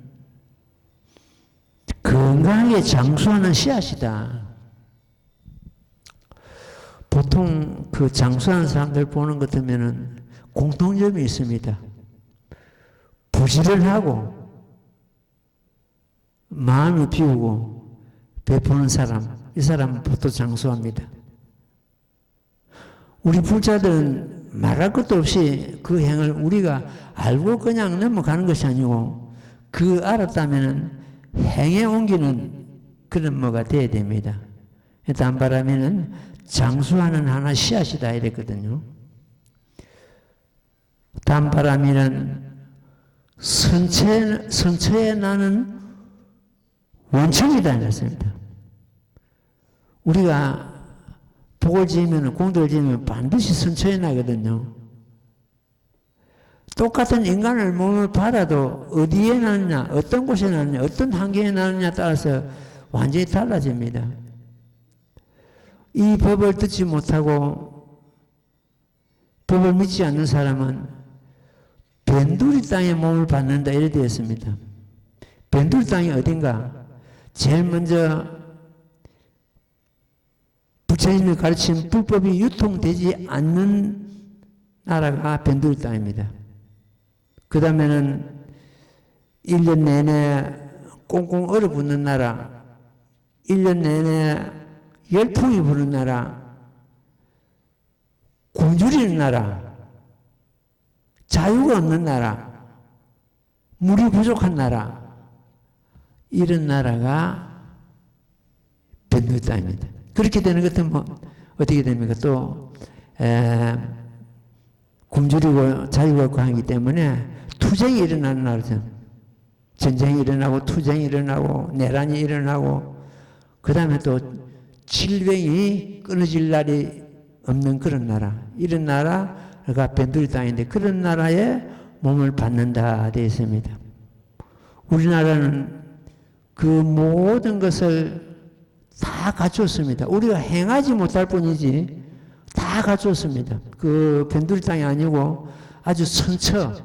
건강하게 장수하는 씨앗이다. 보통 그 장수하는 사람들 보는 것 같으면은 공통점이 있습니다. 부지런하고 마음을 비우고 베푸는 사람, 이 사람은 보통 장수합니다. 우리 불자들은 말할 것도 없이 그 행을 우리가 알고 그냥 넘어가는 것이 아니고 그 알았다면 행에 옮기는 그런 뭐가 돼야 됩니다. 단바라미는 장수하는 하나 씨앗이다 이랬거든요. 단바라미는 선처에 나는 원천이다 이랬습니다. 우리가 복을 지으면 공덕을 지으면 반드시 선처에 나거든요. 똑같은 인간을 몸을 받아도 어디에 나느냐, 어떤 곳에 나느냐, 어떤 환경에 나느냐에 따라서 완전히 달라집니다. 이 법을 듣지 못하고 법을 믿지 않는 사람은 변두리 땅에 몸을 받는다 이래 되어 있습니다. 변두리 땅이 어딘가? 제일 먼저 부처님이 가르친 불법이 유통되지 않는 나라가 변두리 땅입니다. 그 다음에는 1년 내내 꽁꽁 얼어붙는 나라, 1년 내내 열풍이 부는 나라, 굶주리는 나라, 자유가 없는 나라, 물이 부족한 나라, 이런 나라가 변두리 땅입니다. 그렇게 되는 것은 뭐 어떻게 됩니까? 또 굶주리고 자유가 없고 하기 때문에 투쟁이 일어나는 나라죠. 전쟁이 일어나고 투쟁이 일어나고 내란이 일어나고 그 다음에 또 질병이 끊어질 날이 없는 그런 나라, 이런 나라가 변두리 땅인데 그런 나라에 몸을 받는다 되어 있습니다. 우리나라는 그 모든 것을 다 갖추었습니다. 우리가 행하지 못할 뿐이지 다 갖추었습니다. 그 변두리 땅이 아니고 아주 선처.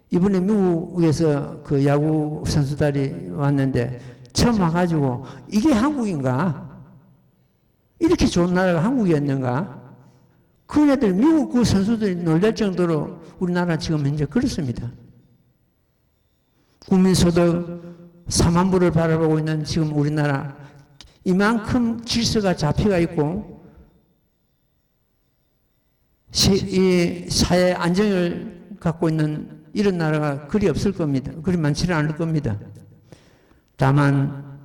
이번에 미국에서 그 야구 선수들이 왔는데 처음 와가지고 이게 한국인가? 이렇게 좋은 나라가 한국이었는가? 그네들 미국 그 선수들이 놀랄 정도로 우리나라 지금 현재 그렇습니다. 국민소득 4만 불을 바라보고 있는 지금 우리나라 이만큼 질서가 잡혀가 있고 이 사회 안정을 갖고 있는 이런 나라가 그리 없을 겁니다. 그리 많지는 않을 겁니다. 다만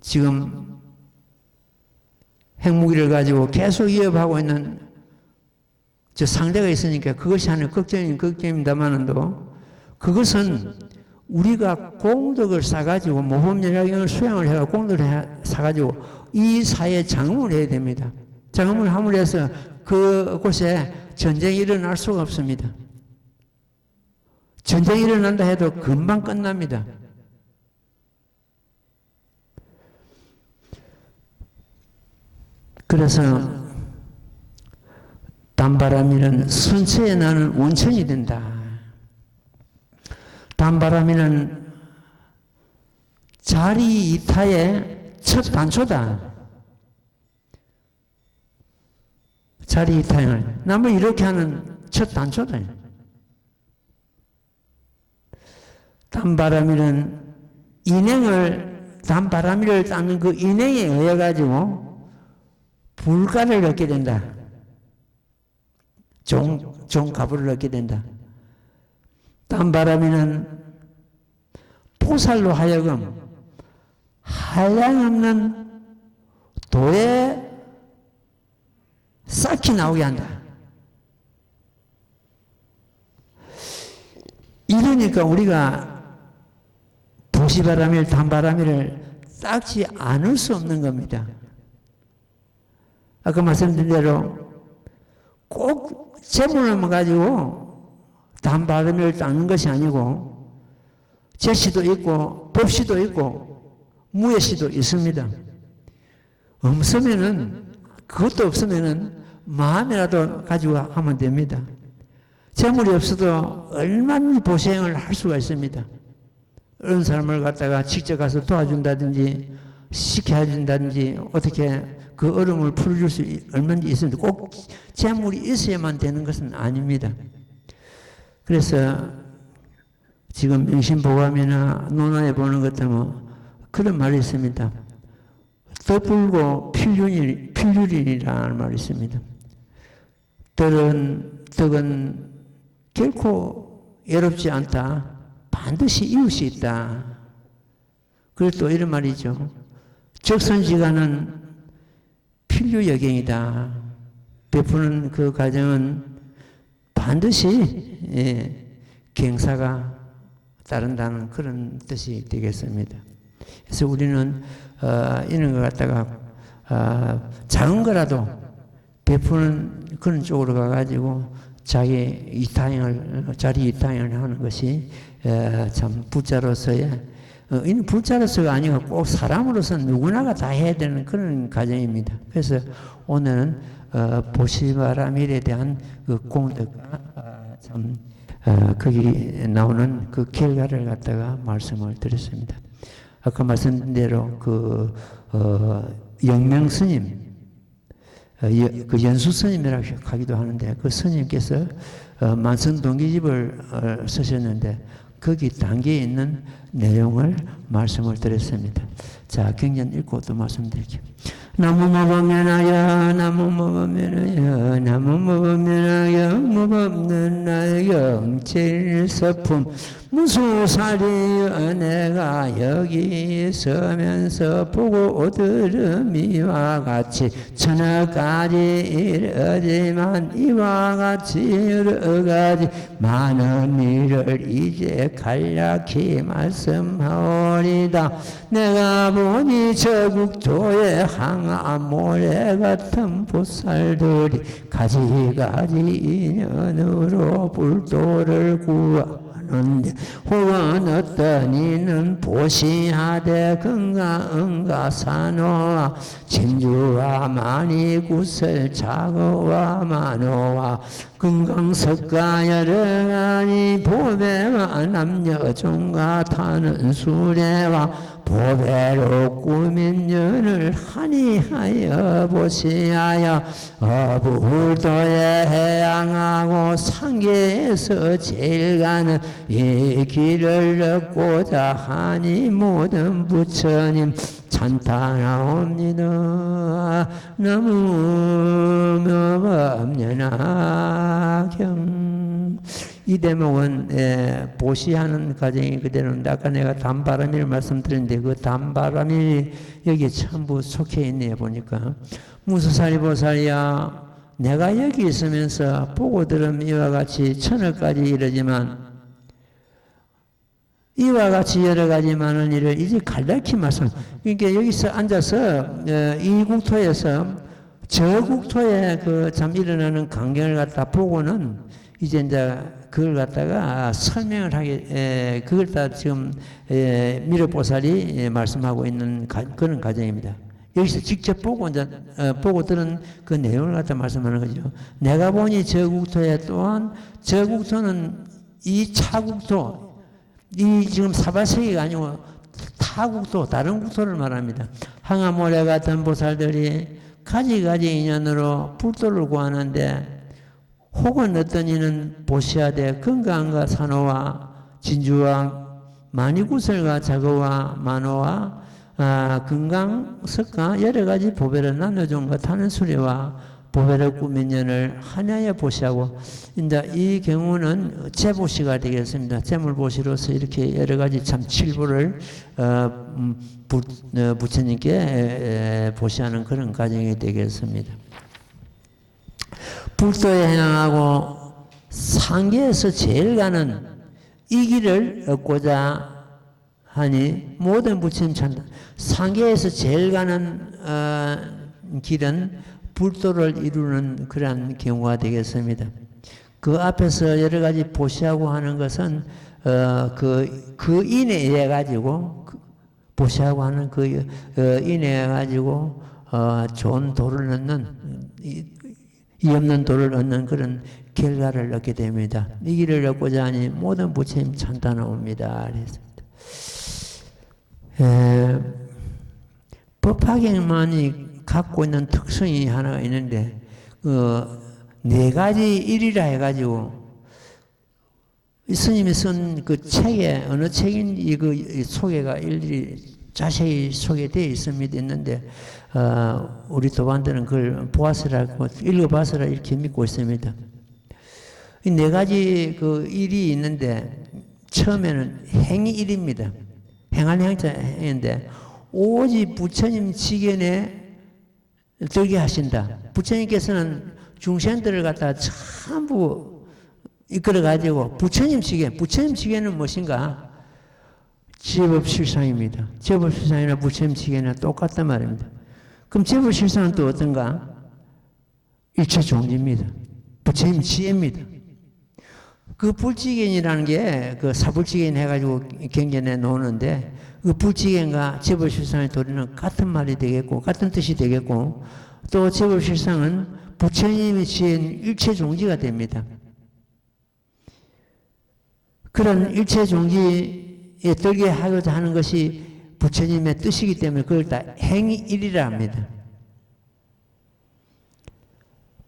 지금 핵무기를 가지고 계속 위협하고 있는 저 상대가 있으니까 그것이 하나의 걱정입니다만도 그것은 우리가 공덕을 쌓아가지고 모범연락을 수양을 해가 공덕을 쌓아가지고 이 사회에 장음을 해야 됩니다. 장음을 함으로 해서 그곳에 전쟁이 일어날 수가 없습니다. 전쟁이 일어난다 해도 금방 끝납니다. 그래서 단바라미는 선처에 나는 원천이 된다. 단바라미는 자리 이타의 첫 단초다. 자리 이타를 남을 이렇게 하는 첫 단초다. 단바라미는 단바라미를 닦는 그 인행에 의해 가지고 불가를 얻게 된다. 종가부를 얻게 된다. 단바라미는 보살로 하여금 한량없는 도에 싹이 나오게 한다. 이러니까 우리가 보시바라밀, 단바라밀을 닦지 않을 수 없는 겁니다. 아까 말씀드린 대로 꼭 재물을 가지고 단바라밀을 닦는 것이 아니고 제시도 있고 법시도 있고 무예시도 있습니다. 그것도 없으면은 마음이라도 가지고 하면 됩니다. 재물이 없어도 얼마나 보생을 할 수가 있습니다. 어떤 사람을 갖다가 직접 가서 도와준다든지 시켜준다든지 어떻게 그 어려움을 풀어줄 수 얼마든지 있습니다. 꼭 재물이 있어야만 되는 것은 아닙니다. 그래서 지금 명심보감이나 논어에 보는 것 때문에 그런 말이 있습니다. 떡불고 필륜이라는 말이 있습니다. 떡은 결코 외롭지 않다. 반드시 이을 수 있다. 그리고 또 이런 말이죠. 적선지간은 필류여경이다. 베푸는 그 과정은 반드시 경사가 따른다는 그런 뜻이 되겠습니다. 그래서 우리는 이런 것 갖다가 작은 거라도 베푸는 그런 쪽으로 가가지고 자기 자리 이타행을 하는 것이 참 부자로서의 이는 부자로서가 아니고 꼭 사람으로서 누구나가 다 해야 되는 그런 과정입니다. 그래서 오늘은 보시바라밀에 대한 그 공덕과 참 거기 나오는 그 결과를 갖다가 말씀을 드렸습니다. 아까 말씀드린 대로 그 영명 스님, 그 연수 스님이라고 하기도 하는데 그 스님께서 만성동기집을 쓰셨는데 거기 담겨 있는 내용을 말씀을 드렸습니다. 자, 경전 읽고 또 말씀드릴게요. 나무모범면하여 나무모범면하여 나무모범면하여 무법는 나의 영칠서품 무소살이 내가 여기 서면서 보고 들음 이와 같이 천하까지 이르지만 이와 같이 여러 가지 많은 일을 이제 간략히 말씀하오리다. 내가 보니 저 국토에 항아 모래 같은 보살들이 가지가지 인연으로 불도를 구하 혹은 어떤 이는 보시하되 건강은가 산호와 진주와 만이구슬 자거와 만호와 금강석과 여러가지 보배와 남녀종과 타는 수레와 보배로 꾸민 연을 한이하여 보시하여 불도에 해양하고 상계에서 제일 가는 이 길을 얻고자 하니 모든 부처님 찬탄하옵니다. 나무묘법연하경. 이 대목은 보시하는 과정이 그대로인데 아까 내가 담바라밀 말씀드렸는데 그 담바라밀이 여기에 전부 속해 있네요. 보니까 무소사리보살이야 내가 여기 있으면서 보고 들은 이와 같이 천억까지 이르지만 이와 같이 여러 가지 많은 일을 이제 간략히 말씀. 그러니까 여기서 앉아서 이 국토에서 저 국토에 그 참 일어나는 광경을 갖다 보고는 이제 그걸 갖다가 설명을 하게 그걸 다 지금 미륵보살이 말씀하고 있는 그런 과정입니다. 여기서 직접 보고 이제 보고 들은 그 내용을 갖다 말씀하는 거죠. 내가 보니 저 국토에 또한 저 국토는 이 차국토 이 지금 사바세계가 아니고 타국토, 다른 국토를 말합니다. 항아모래 같은 보살들이 가지가지 인연으로 불도를 구하는데 혹은 어떤 이는 보시하되 건강과 산호와 진주와 만이구슬과 자거와 만호와 금강석과 여러 가지 보배를 남녀종과 타는 수레와 보배를 꾸민 년을 하나에 보시하고 이제 이 경우는 재보시가 되겠습니다. 재물보시로서 이렇게 여러 가지 참 칠보를 부처님께 보시하는 그런 과정이 되겠습니다. 불도에 향하고 상계에서 제일 가는 이 길을 얻고자 하니 모든 부처님 찬다. 상계에서 제일 가는 길은 불도를 이루는 그러한 경우가 되겠습니다. 그 앞에서 여러 가지 보시하고 하는 것은 그 인해해 가지고 보시하고 하는 그 인해해 가지고 좋은 도를 얻는 이 없는 도를 얻는 그런 결과를 얻게 됩니다. 이 길을 얻고자 하니 모든 부처님 찬탄하옵니다. 법화경만이 갖고 있는 특성이 하나가 있는데 네 가지 일이라 해가지고 스님이 쓴 그 책에 어느 책인지 그 소개가 일일이 자세히 소개되어 있는데 우리 도반들은 그걸 보았으라고 읽어봤으라 이렇게 믿고 있습니다. 이 네 가지 그 일이 있는데 처음에는 행일입니다. 행할 행자인데 오직 부처님 지견에 들게 하신다. 부처님께서는 중생들을 갖다 전부 이끌어가지고 부처님 지견은 무엇인가? 제법실상입니다. 제법실상이나 부처님 지견이나 똑같단 말입니다. 그럼 제법실상은 또 어떤가? 일체종지입니다. 부처님 지혜입니다. 그 불지견이라는 게 그 사불지견 해가지고 경전에 놓는데 그 불지견과 제법실상의 도리는 같은 말이 되겠고 같은 뜻이 되겠고 또 제법실상은 부처님의 지혜는 일체종지가 됩니다. 그런 일체종지에 들게 하고자 하는 것이 부처님의 뜻이기 때문에 그걸 다 행일이라 합니다.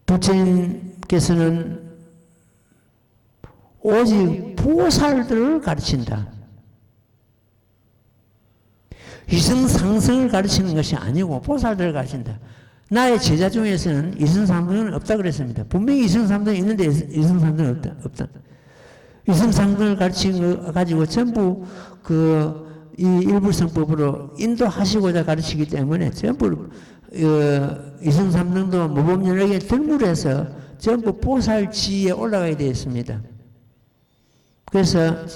부처님께서는 오직 보살들을 가르친다. 이승상승을 가르치는 것이 아니고 보살들을 가르친다. 나의 제자 중에서는 이승상승은 없다 그랬습니다. 분명히 이승상승이 있는데 이승상승은 없다. 이승상승을 가르치는 거 가지고 전부 이 일불성법으로 인도하시고자 가르치기 때문에 전부 이승삼등도 무법연락에 들물해서 전부 보살지에 올라가게 되어 있습니다. 그래서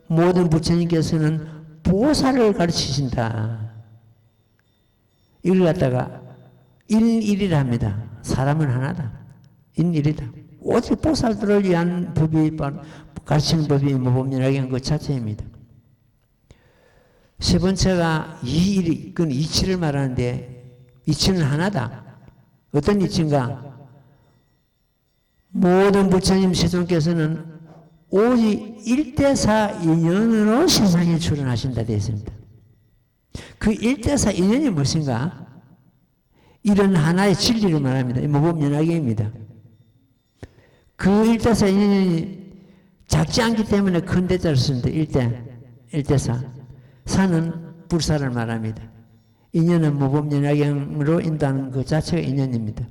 모든 부처님께서는 보살을 가르치신다. 이걸 갖다가 인일이라 합니다. 사람은 하나다. 인일이다. 오직 보살들을 위한 법이 가르치는 법이 무법연락의 그 자체입니다. 세 번째가 이일이, 그건 이치를 말하는데 이치는 하나다. 어떤 이치인가? 모든 부처님 세존께서는 오직 일대사 인연으로 세상에 출현하신다 되어 있습니다. 그 일대사 인연이 무엇인가? 이런 하나의 진리를 말합니다. 무법연화계입니다. 그 일대사 인연이 작지 않기 때문에 큰 대자를 씁니다. 일대사. 사는 불사를 말합니다. 인연은 무법연화경으로 인도하는 그 자체가 인연입니다.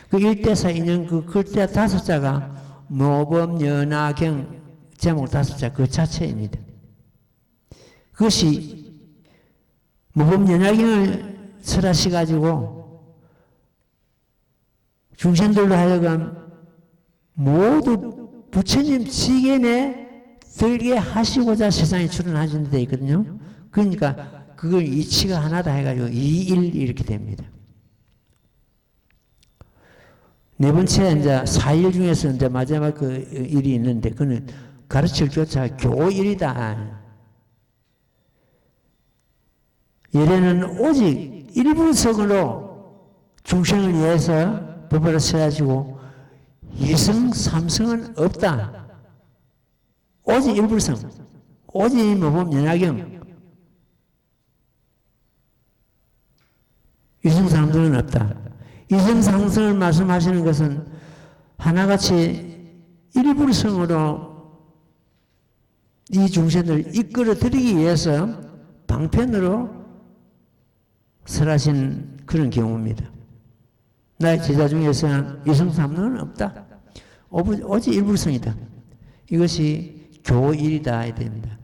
그 일대사 인연 그 글자 다섯 자가 무법연화경 제목 다섯 자 그 자체입니다. 그것이 무법연화경을 설하셔가지고 중생들로 하여금 모두 부처님 지견에 들게 하시고자 세상에 출현하신 데 있거든요. 그러니까 그걸 이치가 하나다 해가지고 이일 이렇게 됩니다. 네 번째 이제 사일 중에서 이제 마지막 그 일이 있는데 그는 가르칠 조차 교일이다. 예래는 오직 일분석으로 중생을 위해서 법을 써가지고 이승 삼승은 없다. 오직 일불성, 오직 무법연화경, 이승삼승은 없다. 이승삼승을 말씀하시는 것은 하나같이 일불성으로 이 중생을 이끌어들이기 위해서 방편으로 설하신 그런 경우입니다. 나의 제자 중에서는 이승삼승은 없다. 오직 일불성이다. 이것이 교일이다 해야 됩니다.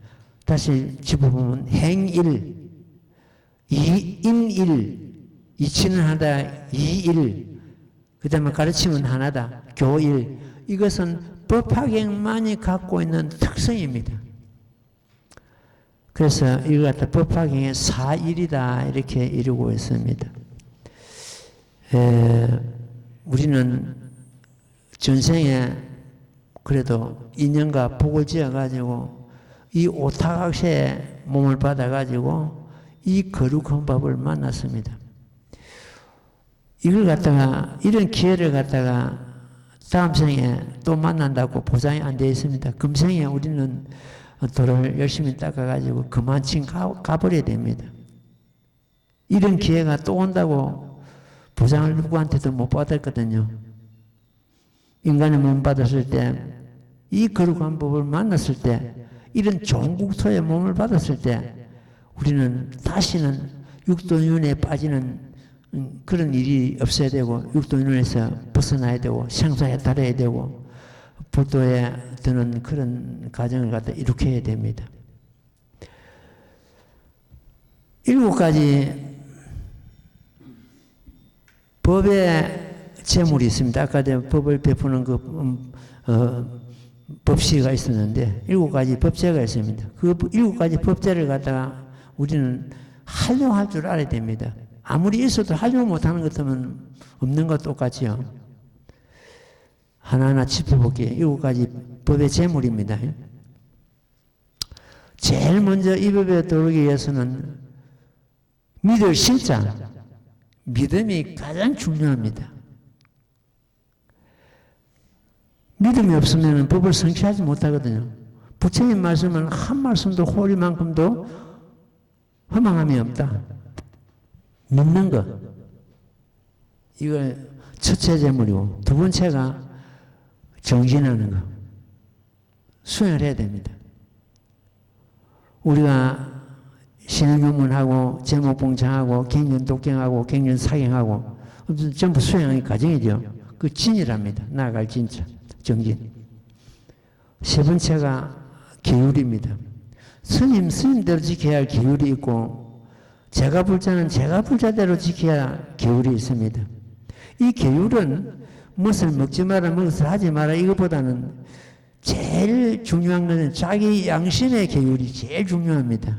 다시 짚어보면 행일, 인일, 이치는 하나다, 이일, 그 다음에 가르침은 하나다, 교일. 이것은 법화경만이 갖고 있는 특성입니다. 그래서 이걸 갖다 법화경의 사일이다 이렇게 이루고 있습니다. 우리는 전생에 그래도 인연과 복을 지어가지고 이 오타각세에 몸을 받아가지고 이 거룩한 법을 만났습니다. 이걸 갖다가 이런 기회를 갖다가 다음 생에 또 만난다고 보장이 안 되어 있습니다. 금생에 우리는 돌을 열심히 닦아가지고 그만침 가버려야 됩니다. 이런 기회가 또 온다고 보장을 누구한테도 못 받았거든요. 인간의 몸 받았을 때, 이 거룩한 법을 만났을 때, 이런 좋은 국토에 몸을 받았을 때, 우리는 다시는 육도윤회에 빠지는 그런 일이 없어야 되고 육도윤회에서 벗어나야 되고 생사에 달해야 되고 불도에 드는 그런 과정을 갖다 이렇게 해야 됩니다. 7가지 법의 재물이 있습니다. 아까 법을 베푸는 법시가 있었는데 7가지 법제가 있습니다. 그 7가지 법제를 갖다가 우리는 활용할 줄 알아야 됩니다. 아무리 있어도 활용 못하는 것 같으면 없는 것 똑같지요. 하나하나 짚어볼게요. 7가지 법의 재물입니다. 제일 먼저 이 법에 들어오기 위해서는 믿을 신자, 믿음이 가장 중요합니다. 믿음이 없으면 법을 성취하지 못하거든요. 부처님 말씀은 한 말씀도 호리만큼도 허망함이 없다. 믿는 것. 이거 첫째 재물이고, 두 번째가 정진하는 것. 수행을 해야 됩니다. 우리가 신흥유문하고 제목봉창하고 갱년독경하고 갱년사경하고 전부 수행의 과정이죠. 그 진이랍니다. 나아갈 진짜. 정진. 세 번째가 계율입니다. 스님대로 지켜야 할 계율이 있고 제가 불자는 제가 불자대로 지켜야 계율이 있습니다. 이 계율은 무엇을 먹지 마라, 무엇을 하지 마라 이것보다는 제일 중요한 것은 자기 양심의 계율이 제일 중요합니다.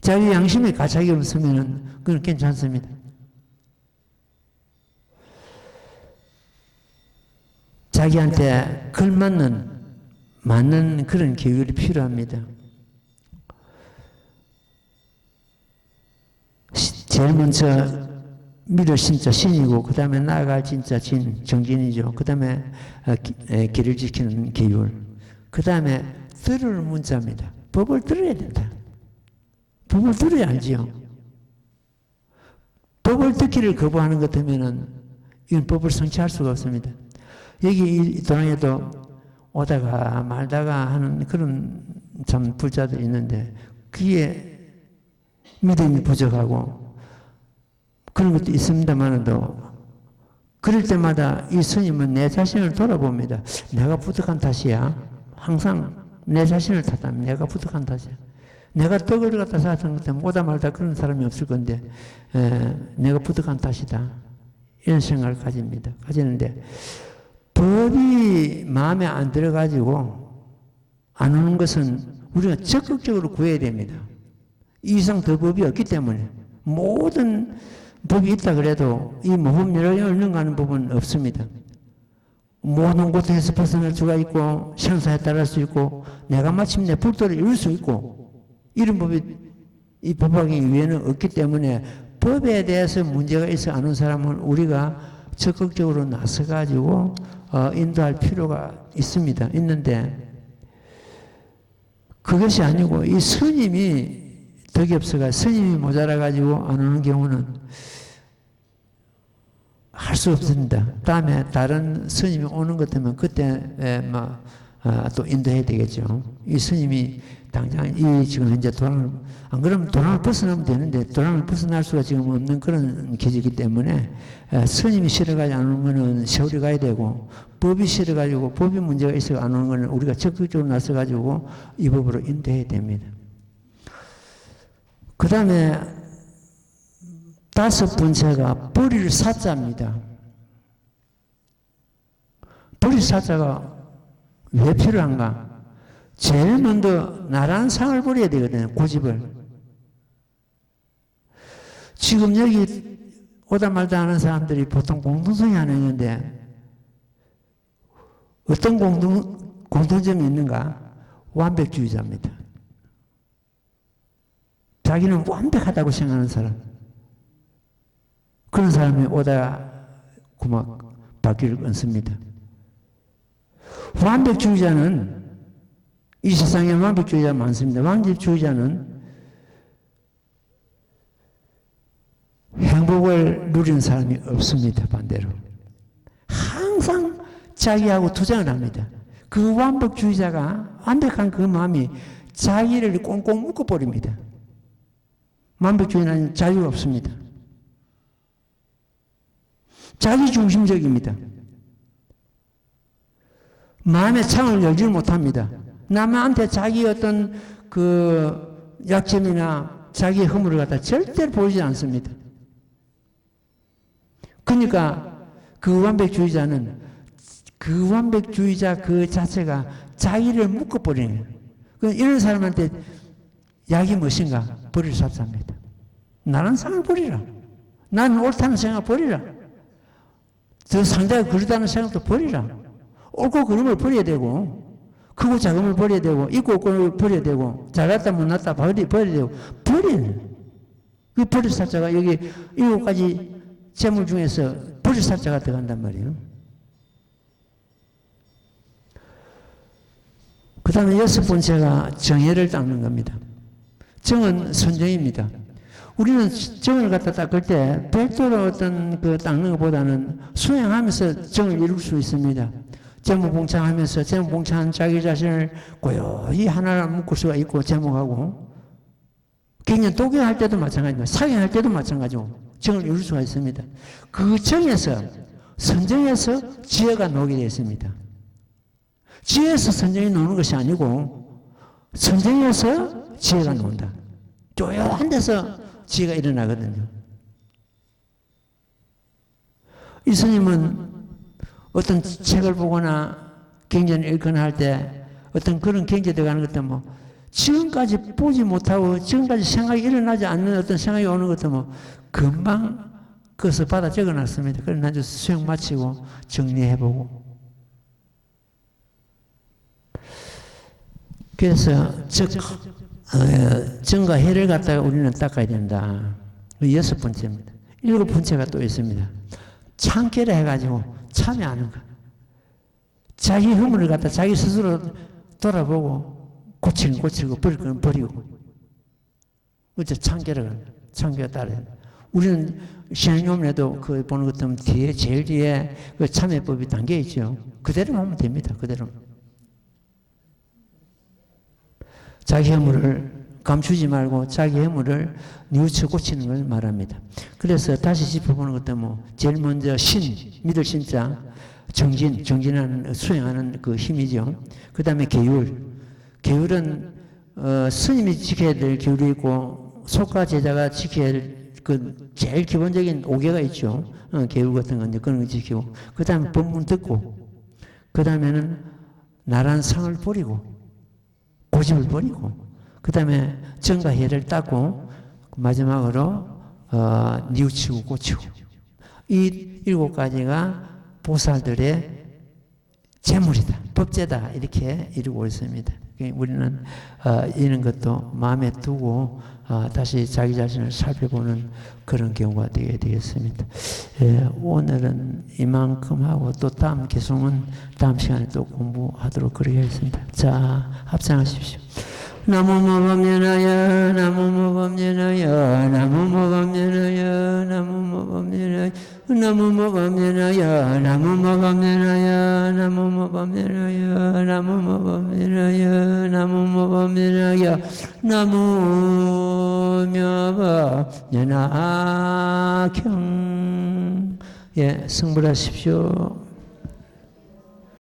자기 양심에 가착이 없으면 그건 괜찮습니다. 자기한테 맞는 그런 계율이 필요합니다. 제일 먼저 믿을 신자 신이고 그 다음에 나아갈 진짜 정진이죠. 그 다음에 길을 지키는 계율. 그 다음에 들을 문자입니다. 법을 들어야 된다. 법을 들어야 알지요. 법을 듣기를 거부하는 것 같으면 이건 법을 성취할 수가 없습니다. 여기 이 도량에도 오다가 말다가 하는 그런 참 불자들이 있는데 그게 믿음이 부족하고 그런 것도 있습니다만도 그럴 때마다 이 스님은 내 자신을 돌아봅니다. 내가 부득한 탓이야. 항상 내 자신을 탓합니다. 내가 부득한 탓이야. 내가 떡을 갖다 사는 것 때문에 오다 말다 그런 사람이 없을 건데 내가 부득한 탓이다. 이런 생각을 가지는데 법이 마음에 안 들어가지고 안 오는 것은 우리가 적극적으로 구해야 됩니다. 이 이상 더 법이 없기 때문에 모든 법이 있다 그래도 이 모범열에 얼른가는 법은 없습니다. 모든 고통에서 벗어날 수가 있고 생사에 따를 수 있고 내가 마침내 불도를 이룰 수 있고 이런 법이 이 법학의 위에는 없기 때문에 법에 대해서 문제가 있어 아는 사람은 우리가 적극적으로 나서가지고 인도할 필요가 있습니다. 있는데 그것이 아니고 이 스님이 덕이 없어가 스님이 모자라가지고 안 오는 경우는 할 수 없습니다. 다음에 다른 스님이 오는 것 같으면 그때 또 인도해야 되겠죠. 이 스님이 당장 이 지금 현재 도랑을 안 그러면 도랑을 벗어나면 되는데 도랑을 벗어날 수가 지금 없는 그런 계기이기 때문에 스님이 싫어가지 안 오는 거는 세월이 가야 되고 법이 싫어가지고 법이 문제가 있어 안 오는 거는 우리가 적극적으로 나서가지고 이 법으로 인도해야 됩니다. 그 다음에 다섯 번째가 버릴 사자입니다. 버릴 사자가 왜 필요한가? 제일 먼저 나라는 상을 버려야 되거든요. 고집을. 지금 여기 오다 말다 하는 사람들이 보통 공동성이 하나 있는데 어떤 공통점이 있는가? 완벽주의자입니다. 자기는 완벽하다고 생각하는 사람. 그런 사람이 오다가 고막 바퀴를 끊습니다. 완벽주의자는 이 세상에 완벽주의자가 많습니다. 완벽주의자는 행복을 누리는 사람이 없습니다. 반대로. 항상 자기하고 투쟁을 합니다. 그 완벽주의자가 완벽한 그 마음이 자기를 꽁꽁 묶어버립니다. 완벽주의는 자유가 없습니다. 자기중심적입니다. 마음의 창을 열지 못합니다. 남한테 자기 어떤 그 약점이나 자기의 허물을 갖다 절대로 보이지 않습니다. 그러니까 그 완벽주의자 그 자체가 자기를 묶어버리는 거예요. 이런 사람한테 약이 무엇인가? 버릴 삽사입니다. 나는 상을 버리라. 나는 옳다는 생각 버리라. 저 상대가 그러다는 생각도 버리라. 옳고 그름을 버려야 되고, 크고 작음을 버려야 되고, 있고 없고를 버려야 되고, 잘났다 못났다 버려야 되고, 버리는. 그 버릴 삽자가 여기 7가지 재물 중에서 버릴 삽자가 들어간단 말이에요. 그 다음에 6번째가 정예를 닦는 겁니다. 정은 선정입니다. 우리는 정을 갖다 닦을 때 별도로 어떤 그 닦는 것보다는 수행하면서 정을 이룰 수 있습니다. 제목봉창하면서 제목봉창한 자기 자신을 고요히 하나를 묶을 수가 있고 제목하고 갱년 독여할 때도 마찬가지입니다. 사경할 때도 마찬가지고 정을 이룰 수가 있습니다. 그 정에서 선정에서 지혜가 나오게 되어 있습니다. 지혜에서 선정이 나오는 것이 아니고 선정에서 지혜가 나온다. 조용한 데서 지혜가 일어나거든요. 이 스님은 어떤 책을 보거나 경전을 읽거나 할 때 어떤 그런 경지에 들어가는 것도 뭐 지금까지 보지 못하고 지금까지 생각이 일어나지 않는 어떤 생각이 오는 것도 뭐 금방 그것을 받아 적어놨습니다. 그래서 나중에 수행 마치고 정리해보고 그래서 정과 해를 갖다가 우리는 닦아야 된다. 6번째입니다. 7번째가 또 있습니다. 참깨라 해가지고 참여하는 것. 자기 허물을 갖다 자기 스스로 돌아보고 고치고 버릴 건 버리고. 어째 참깨라 참깨가 따라야 돼. 우리는 신앙용문에도 그 보는 것 때문에 뒤에 제일 뒤에 그 참회법이 담겨 있죠. 그대로 하면 됩니다. 그대로. 자기 허물을 감추지 말고 자기 허물을 뉘우쳐 고치는 걸 말합니다. 그래서 다시 짚어보는 것도 뭐 제일 먼저 믿을 신자, 정진하는 수행하는 그 힘이죠. 그 다음에 계율은 스님이 지켜야 될 계율이 있고 속가 제자가 지켜야 될 그 제일 기본적인 5개가 있죠. 계율 같은 건데 그런 거 지키고 그 다음에 법문 듣고 그 다음에는 나란 상을 버리고 고집을 버리고 그 다음에 정과 해를 닦고 마지막으로 뉘우치고 고치고 이 7가지가 보살들의 재물이다. 법제다. 이렇게 이루고 있습니다. 우리는 이런 것도 마음에 두고 다시 자기 자신을 살펴보는 그런 경우가 되겠습니다. 오늘은 이만큼 하고 또 다음 개송은 다음 시간에 또 공부하도록 그러겠습니다. 자, 합장하십시오. 나무모범연하여 나무모범연하여 나무모범연하여 나무모범연하여 나무모범연하여 나무모범연하여 나무모범연하여 나무모범연하여 나무모범연하여 나무묘법연하경 예, 승불하십시오.